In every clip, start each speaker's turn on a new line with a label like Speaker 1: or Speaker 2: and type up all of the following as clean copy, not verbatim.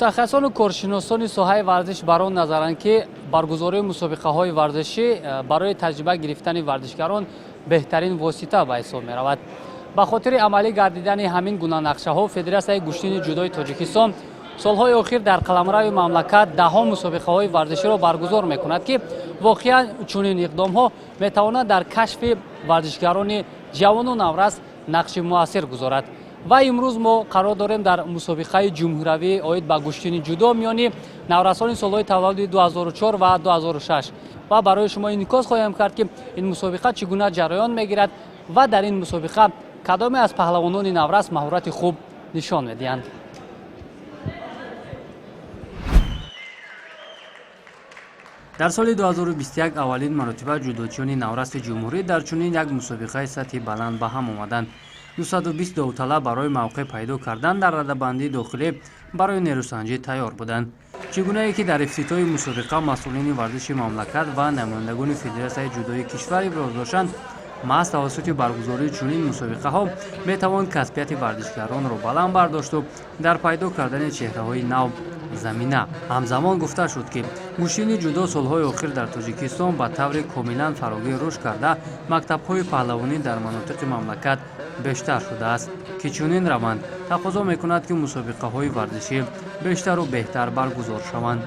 Speaker 1: متخصصان و کارشناسان ساحه ورزش بر آن نظرند که برگزاری مسابقه‌های ورزشی برای تجربه گرفتن ورزشکاران بهترین واسطه به حساب می‌رود. به خاطر عملی گردیدن همین گونه نقشه‌ها فدراسیون گوشتین جودوی تاجیکستان سالهای اخیر در قلمرو مملکت ده‌ها مسابقه‌های ورزشی را برگزار می‌کند که واقعاً چنین اقدام‌ها می‌تواند در کشف ورزشکاران جوان و نورس نقش مؤثر گذارد. و امروز ما قرار داریم در مسابقه جمهوری آید به گوشتین جودو میانی نورسان سالهای تولد 2004 و 2006 و برای شما انعکاس خواهیم کرد که این مسابقه چگونه جریان میگیرد و در این مسابقه کدام از پهلوانان نورس مهارت خوب نشان میدهند. در سال 2021 اولین مرتبه جودوچیان نورس جمهوری در چنین یک مسابقه سطحی بلند به هم آمدند. 220 داوطلب برای موقع پیدا کردن در رده‌بندی داخلی برای نیروسنجی تیار بودند. چگونه که در افتتاح مسابقه مسئولین ورزش مملکت و نمایندگان فدراسیون جودوی کشور ابراز داشتند، محض توسط برگزاری چنین مسابقه ها می توان کسبیت ورزشکاران را بلند برداشت و در پیدا کردن چهره‌های نو زمینه. همزمان گفته شد که گوشتین جودو سالهای اخیر در تاجیکستان به طور کاملا فراگیر رشد کرده مکتب‌های پهلوانی در مناطق مملکت بیشتر شده است که چنین روند تقاضا می‌کند که مسابقه‌های ورزشی بیشتر و بهتر برگزار شوند.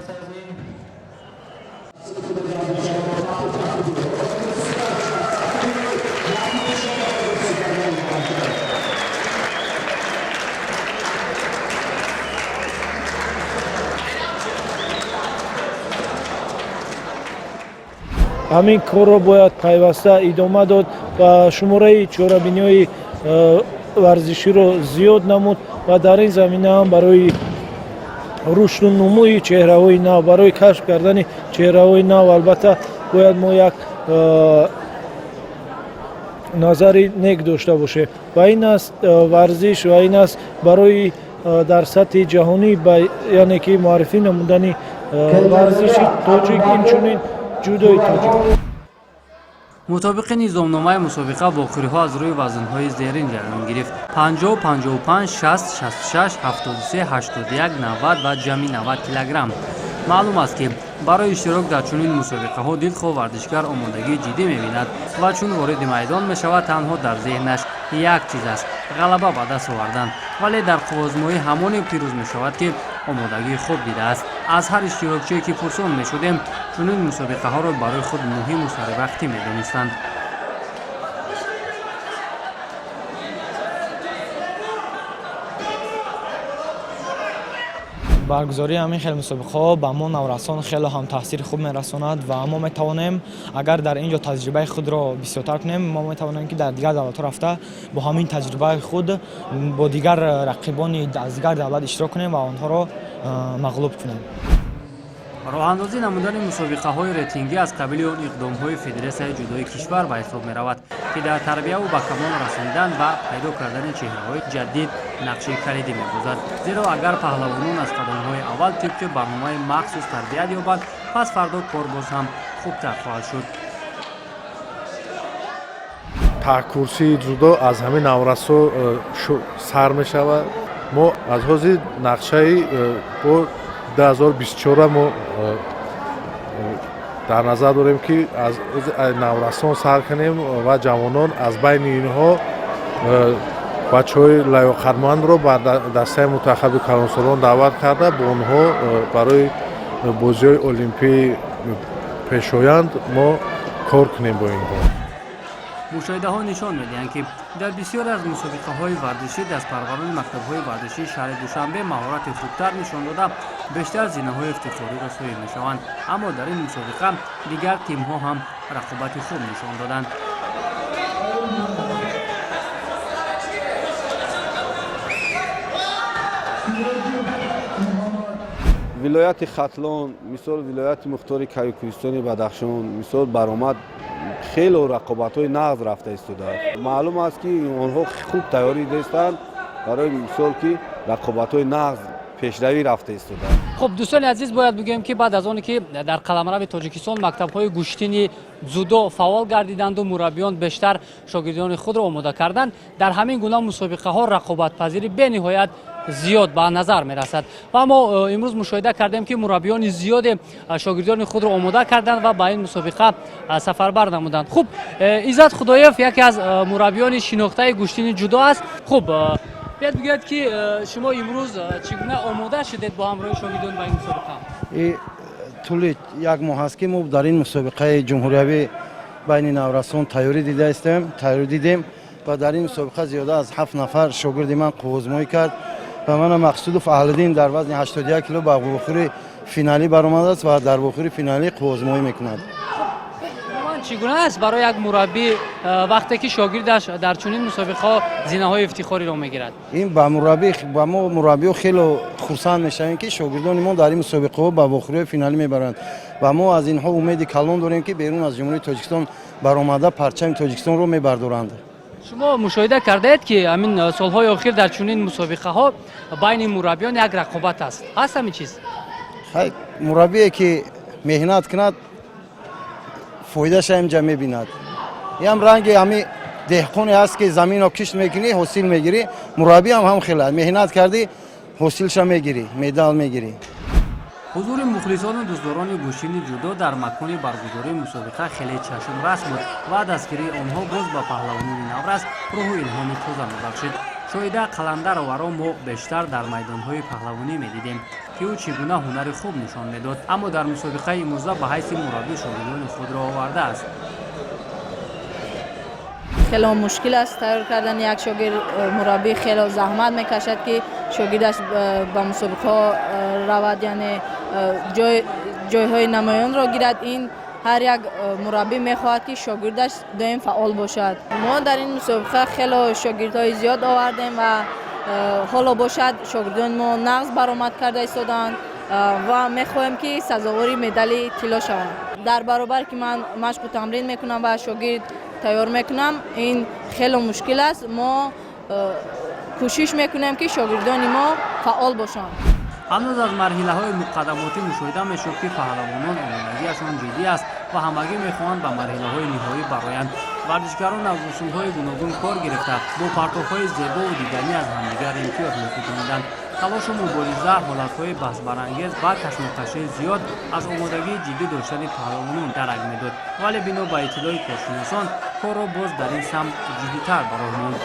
Speaker 2: همین کار را باید پیوسته ادامه داد و شماره چهاربینی‌های ورزشی را زیاد نمود و در این زمینه هم برای رشد و نموی چهره‌های نو، برای کشف کردن چهره‌های نو البته باید ما یک نظری نیک داشته باشه و این است ورزش و این است برای در سطح جهانی یعنی که معرفی نمودن ورزش تاجیک اینچنین جودوی تاجیک.
Speaker 1: مطابق نظامنامه مسابقه باخوری‌ها از روی وزن‌های زیرین جریان گرفت: 50 55 60 66 73 81 90 و جمعی 90 کیلوگرم. معلوم است که برای اشتراک در چنین مسابقه‌ها دلخواه ورزشکار آمادگی جدی می‌بیند و چون وارد میدان می‌شود تنها در ذهنش یک چیز است: غلبه به دست آوردن. ولی در قوازمایی همان پیروز می‌شود که آمادگی خوب دیده است. از هر اشتراکچی که پرسان می‌شدیم چنین مسابقه‌ها را برای خود مهم و سروقتی می‌دانستند.
Speaker 3: برگزاری همین خیلی مسابقه ها به ما نورسان خیلی هم تاثیر خوب میرساند و ما میتوانیم اگر در اینجا تجربه خود را بسیارتر کنیم ما میتوانیم که در دیگر دولت رفته با همین تجربه خود با دیگر رقیبان از دیگر دولت اشتراک کنیم و آنها را مغلوب کنیم.
Speaker 1: راه اندازی نمودن مسابقه های ریتینگی از قبیل اون اقدام های فدراسیون جودوی کشور به حساب می رود که در تربیت و به کمال رساندن و پیدا کردن چهره های جدید نقش کلیدی می گذارد. زیرا اگر پهلوانان از قدم های اول طبق برنامه مخصوص تربیت یابند پس فردا کار باز هم خوبتر خواهد شد.
Speaker 4: تاکورسی جودو از همین نورسو سر می شود. ما از حوزه نقشه با 2024 ما در نظر داریم که از نورسان سر کنیم و جوانان از بین اینها بچه‌های لیاقتمند رو به دسته منتخب کلانسالان دعوت کرده با اونها برای بازی‌های المپی پیش‌آیند ما کار کنیم با اینها.
Speaker 1: مشاهده‌ها نشان می‌دهند که در بسیاری از مسابقه‌های ورزشی دستپروران مکتب‌های ورزشی شهر دوشنبه مهارت خوبتر نشان داده بیشتر زینه‌های افتخاری رسوایی می‌شوند، اما در این مسابقه دیگر تیم‌ها هم رقابت خوب نشان دادند.
Speaker 5: ولایت ختلان، مثال ولایت مختار کیوکوستان بدخشان، مثال برآمد خیلی رقابت‌های نغز رفته ایستاده. معلوم است که آنها خوب تیاری داشتند برای مثال که رقابت‌های نغز پیشروی رفته ایستاده.
Speaker 1: خب دوستان عزیز باید بگویم که بعد از آنی که در قلمرو تاجیکستان مکتب‌های گوشتین جودو فعال گردیدند و مربیان بیشتر شاگردان خود را آماده کردند، در همین گونه مسابقه‌ها رقابت پذیری به‌نهایت زیاد به نظر میرسد و ما امروز مشاهده کردیم که مربیان زیاد شاگردان خود را آماده کردند و به این مسابقه سفربر نمودند. خب عزت خدایف یکی از مربیان شناخته گوشتین جودو است. خب بیاد بگید که شما امروز چگونه آماده شدید با همراه شاگردان به این مسابقه؟
Speaker 6: طول یک ماه است که ما در این مسابقه جمهوری بین نورسان تیاری دیدیم و در این مسابقه زیاده از 7 نفر شاگرد من قوزمایی کرد و من مقصود فعالدین در وزن 81 کیلو به بخور فینالی برآمده است و در بخور فینالی قوزمایی میکند.
Speaker 1: چگونه است برای یک مربی وقتی که شاگردش در چنین مسابقه زینه‌های افتخاری را میگیرد؟
Speaker 6: این با ما مربی خیلی خرسند میشویم که شاگردان ما در این مسابقه با بخور فینالی میبرند و ما از اینها امید کلان داریم که بیرون از جمهوری تاجیکستان برآمده پرچم تاجیکستان رو میبردارند.
Speaker 1: شما مشاهده کردید که همین سالهای اخیر در چنین مسابقه ها بین مربیان یک رقابت است. هست همین چیز؟
Speaker 6: مربی که مهنت کند فایدهش اینجا میبیند. هم رنگ همی دهقانی است که زمین رو کشت میکنی حاصل میگیری. مربی هم خیلی مهنت کردی حاصلش میگیری، مدال میگیری.
Speaker 1: حضور مخلصان و دوستداران گوشین جودو در مکان برگزاری مسابقه خیلی چشم رس بود و دستگیری آنها باز به پهلوانان نورس روح و الهام تازه میبخشید. شاهد قلندر ورا ما بیشتر در میدانهای پهلوانی میدیدیم که او چگونه هنر خوب نشان میداد، اما در مسابقه امروز به حیث مربی شاگردان خود را آورده است.
Speaker 7: خیلی مشکل است تیار کردن یک شاگرد. مربی خیلی زحمت میکشد که شاگردش به مسابقه رود، یعنی جایهای نمایان را گیرد. این هر یک مربی میخواهد که شاگردش دائم فعال باشد. ما در این مسابقه خیلی شاگردهای زیاد آوردیم و حالا باشد شاگردان ما نقص برآمد کرده ایستادند و میخواهیم که سزاوار مدال طلا شوند. در برابر که من مشق و تمرین میکنم و شاگرد تیار میکنم، این خیلی مشکل است. ما کوشش میکنیم که شاگردان ما فعال باشند.
Speaker 1: هنوز از مرحله های مقدماتی مشاهده میشد که پهلوانان آمادگیشان جدی است و همگی میخواهند به مرحله های نهایی برآیند. ورزشکاران از اصول های گوناگون کار گرفته با پرتاب های زیبا و دیدنی از همدیگر امتیاز می‌ستانیدند. تلاش و مبارزه، حالت های بحث برانگیز و کشمکشی زیاد از آمادگی جدی داشتن پهلوانان درک میداد، ولی بنا به اطلاع کارشناسان کار را باز در این سمت جدی‌تر برآورد.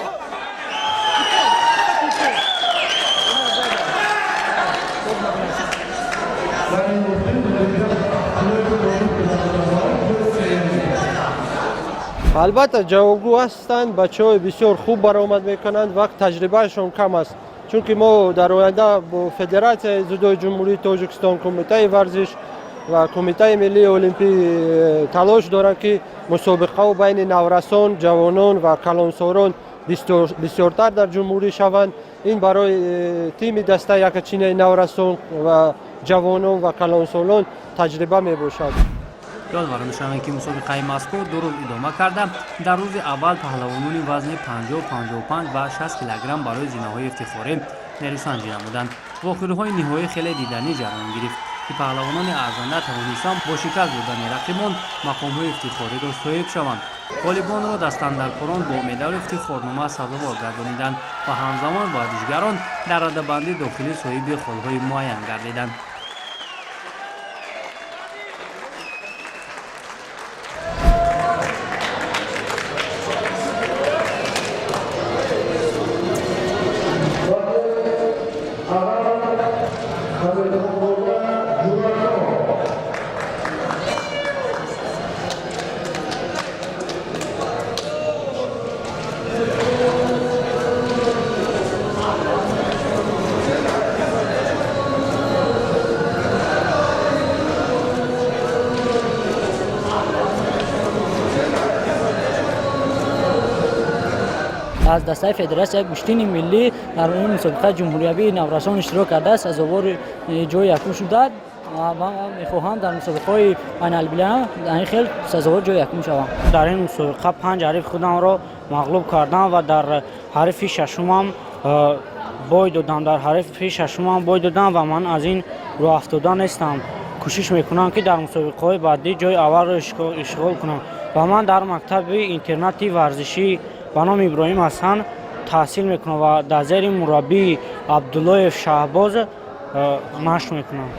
Speaker 8: البته جوابگو هستند، بچه‌های بسیار خوب برآمد میکنند، وقت تجربهشون کم است، چون که ما در آینده با فدراسیون جودوی جمهوری تاجیکستان، کمیته ورزش و کمیته ملی المپی تلاش دارند که مسابقه بین نورسان، جوانان و کلانساران بسیارتر در جمهوری شوند. این برای تیم دسته یکچین نورسان و جوانان و کلانساران تجربه می باشد.
Speaker 1: یادآور می‌شوم که مسابقه مذکور 2 روز ادامه کرده. در روز اول پهلوانان وزن 50، 55 و 60 کیلوگرم برای زینه‌های افتخاری نریسنجی نمودند. واقعه‌های نهایی خیلی دیدنی جریان گرفت که پهلوانان ارزنده توانستند با شکست دادن رقیبان مقام‌های افتخاری را صاحب شوند. غالبان را دستاندرکاران با مدال افتخارنامه سزاوار گردانیدند و همزمان ورزشگران در رده‌بندی داخلی صاحب خودهای معین گردیدند.
Speaker 9: از دسته فدراسیون گوشتین ملی در این مسابقه جمهوری نورسان اشتراک کرده است. سزاوار جای یکم شده و میخواهم در مسابقه بین المللی در خیلی سزاوار جای یکم شوم. در این مسابقه 5 حریف خودم را مغلوب کردم و در حریف ششمم بای دادم. و من از این راه افتاده نیستم. کوشش میکنم که در مسابقه بعدی جای اول را اشغال کنم و من در مکتب اینترنتی ورزشی به نام ابراهیم حسن таҳсил мекунам ва дар зери мураббии Абдуллоев Шаҳбоз машқ мекунам.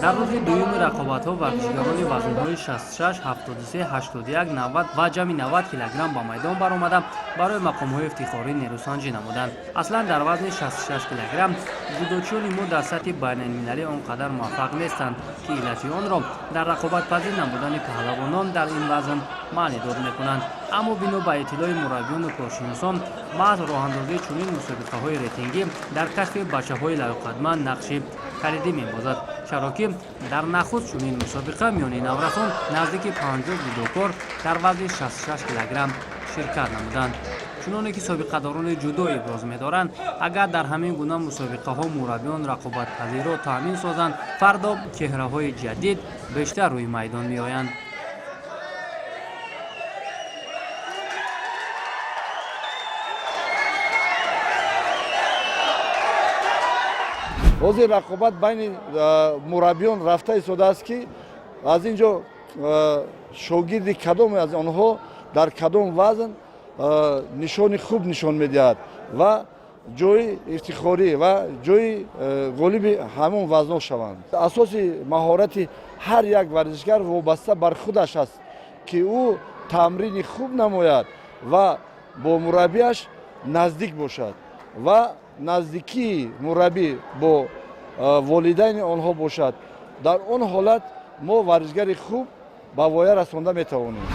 Speaker 1: дар рӯзи дуюми рақобатҳо варзишгарони вазнҳои 66, 73, 81, 90 ва ҷамъи 90 килограмм ба майдон баромада барои мақомҳои ифтихорӣ нерӯсанҷӣ намуданд. аслан дар вазни 66 килограмм ҷудочиёни мо дар сатҳи байналмилалӣ он қадар муваффақ нестанд ки иллати онро дар рақобатпазир намудани паҳлавонон дар ин вазн маънидод мекунанд. аммо бино ба иттилои мураббиёну коршиносон маҳз роҳандозии чунин мусобиқаҳои рейтингӣ дар кашфи бачаҳои лайоқатманд нақши калидӣ мебозад, чаро ки дар нахуст чунин мусобиқа миёни наврасон наздики 50 ҷудокор дар вазни 66 килограмм ширкат намуданд. чуноне ки собиқадорони ҷудо иброз медоранд, агар дар ҳамин гуна мусобиқаҳо мураббиён рақобатпазирро таъмин созанд, фардо чеҳраҳои ҷадид бештар рӯи майдон меоянд.
Speaker 5: ҳозир рақобат байни мураббиён рафта истодааст ки аз ин ҷо шогирди кадоме аз онҳо дар кадом вазн нишони хуб нишон медиҳад ва ҷои ифтихорӣ ва ҷои ғолиби ҳамон вазнҳо шаванд. асоси маҳорати ҳар як варзишгар вобаста бар худаш аст ки ӯ тамрини хуб намояд ва бо мураббиаш наздик бошад ва наздикии мураббӣ бо волидайни онҳо бошад. дар он ҳолат мо варзишгари хуб ба воя расонда метавонем.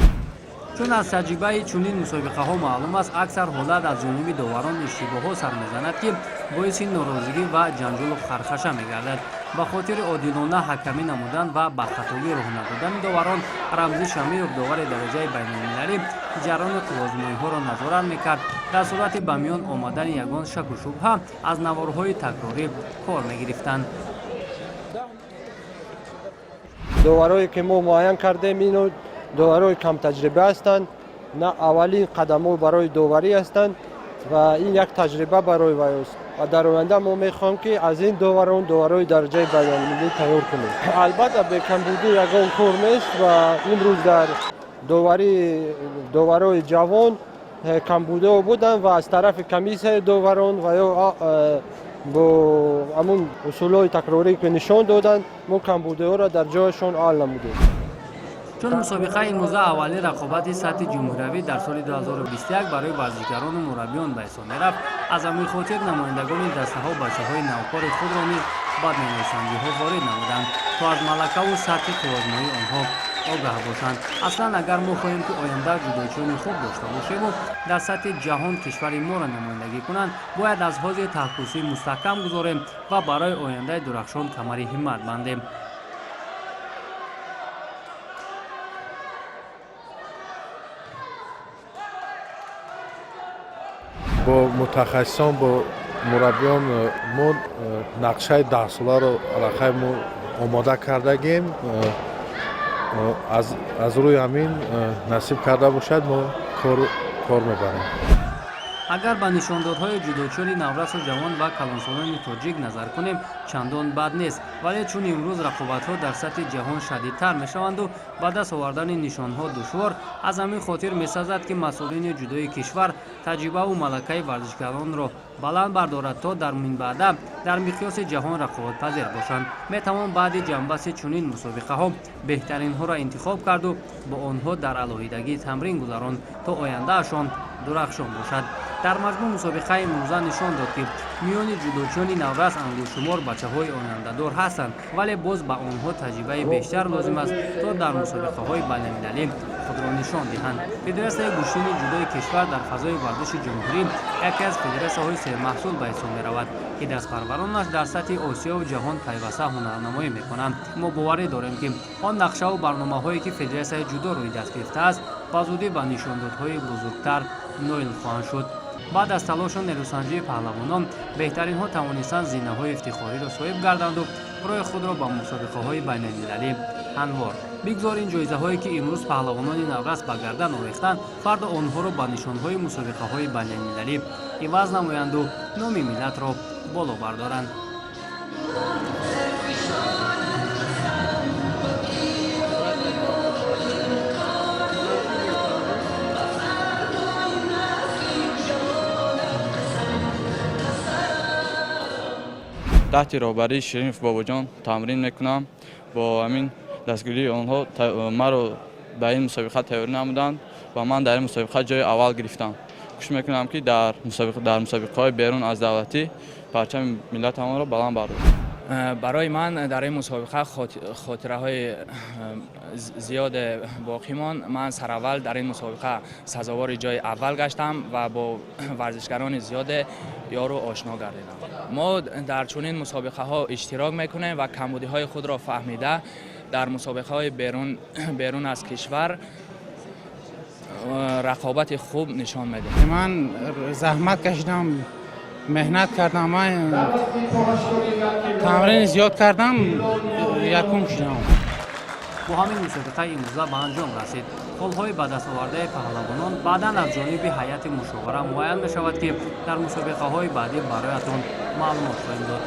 Speaker 1: чун аз таҷрибаи чунин мусобиқаҳо маълум аст, аксар ҳолат аз ҷониби доварон иштибоҳҳо сар мезанад, ки боиси норозигӣ ва ҷанҷолу хархаша мегардад. ба хотири одилона ҳакамӣ намудан ва ба хатогӣ роҳ надодани доварон, Рамзӣ Шамиров, довари дараҷаи байналмилалӣ, ҷараёни қуввозмоиҳоро назорат мекард. дар сурати ба миён омадани ягон шаку шубҳа аз наворҳои такрорӣ кор мегирифтанд.
Speaker 8: доварое ки мо муайян кардем, ино доварои камтаҷриба ҳастанд, на аввалин қадамҳо барои доварӣ ҳастанд ва ин як таҷриба барои вай аст ва дар оянда мо мехоҳем ки аз ин доварон доварои дараҷаи байналмилалӣ тайёр кунем. албатта бекамбудӣ ягон кор нест ва имрӯз дар доварои ҷавон камбудиҳо буданд ва аз тарафи комиссияи доварон ва ё бо ҳамун усулҳои такрорӣ ки нишон доданд, мо камбудиҳоро дар ҷояшон ҳал намудем.
Speaker 1: чун мусобиқаи имрӯза аввалин рақобати сатҳи ҷумҳуриявӣ дар соли 2021 барои варзишгарону мураббиён ба ҳисоб мерафт, аз ҳамин хотир намояндагони дастаҳо бачаҳои навкори худро низ ба менависандиҳо ворид намуданд, то аз малакаву сатҳи қуввозмоии онҳо огаҳ бошанд. аслан агар мо хоҳем ки оянда ҷудочиёни хуб дошта бошему дар сатҳи ҷаҳон кишвари моро намояндагӣ кунанд, бояд аз ҳозир таҳффузӣ мустаҳкам гузорем ва барои ояндаи дурахшон камари ҳиммат бандем.
Speaker 4: бо мутахассисон бо мураббиён мо нақшаи 10 соларо аллакай мо омода кардагем. аз рӯи ҳамин насиб карда бошад мо кор мебарем.
Speaker 1: агар ба нишондодҳои ҷудочиёни наврасу ҷавон ва калонсолони тоҷик назар кунем, чандон бад нест, вале чун имрӯз рақобатҳо дар сатҳи ҷаҳон шадидтар мешаванду ба даст овардани нишонҳо душвор, аз ҳамин хотир месазад ки масъулини ҷудои кишвар таҷрибаву малакаи варзишгаронро баланд бардорад, то дар минбаъда дар миқёси ҷаҳон рақобатпазир бошанд. метавон баъди ҷамъбасти чунин мусобиқаҳо беҳтаринҳоро интихоб карду бо онҳо дар алоҳидагӣ тамрин гузаронд, то ояндаашон дурахшон бошад. дар маҷмӯъ мусобиқаи имрӯза нишон дод ки миёни ҷудочиёни наврас ангушумор бачаҳои ояндадор ҳастанд, вале боз ба онҳо таҷрибаи бештар лозим аст, то дар мусобиқаҳои байналмилалӣ худро нишон диҳанд. федератсияи гӯштини ҷудои кишвар дар фазои варзиши ҷумҳурӣ яке аз федератсияҳои сермаҳсул ба ҳисоб меравад, ки дастпарваронаш дар сатҳи осиёву ҷаҳон пайваста ҳунарнамоӣ мекунанд. мо боварӣ дорем ки он нақшаву барномаҳое ки федератсияи ҷудо рӯи даст гирифтааст, ба зудӣ ба нишондодҳои бузургтар ноил хоҳанд шуд. баъд аз талошу нерӯсанҷии паҳлавонон, беҳтаринҳо тавонистанд зинаҳои ифтихориро соҳиб гарданду роҳи худро ба мусобиқаҳои байналмилалӣ ҳамвор. бигзорин ҷоизаҳое ки имрӯз паҳлавонони наврас ба гардан овехтанд, фардо онҳоро ба нишонҳои мусобиқаҳои байналмилалӣ иваз намоянду номи миллатро боло бардоранд.
Speaker 10: تحت راهبری شریف باباجان تمرین میکنم. با همین دستگیری آنها مرا به این مسابقه تیاری نمودند و من در این مسابقه جای اول گرفتم. کوشش میکنم که در مسابقه های بیرون از دولتی پرچم ملت ما را بلند بردارم.
Speaker 11: برای من در این مسابقه خاطره های زیاد باقی ماند. من سراول در این مسابقه سزاوار جای اول گشتم و با ورزشکاران زیاد یارو آشنا گردیدم. ما در چنین مسابقه ها اشتراک میکنیم و کمبودی های خود را فهمیده در مسابقه های بیرون از کشور رقابت خوب نشان میدیم.
Speaker 12: من زحمت کشیدم، مهنت کردم، من تمرین زیاد کردم، یکم شدم.
Speaker 1: با همین مسابقه امروزه به انجام رسید. گل‌های به دست آورده پهلوانان بعداً از جانب هیئت مشاوره معین می‌شود که در مسابقه‌های بعدی برایتان معلومات خواهیم داد.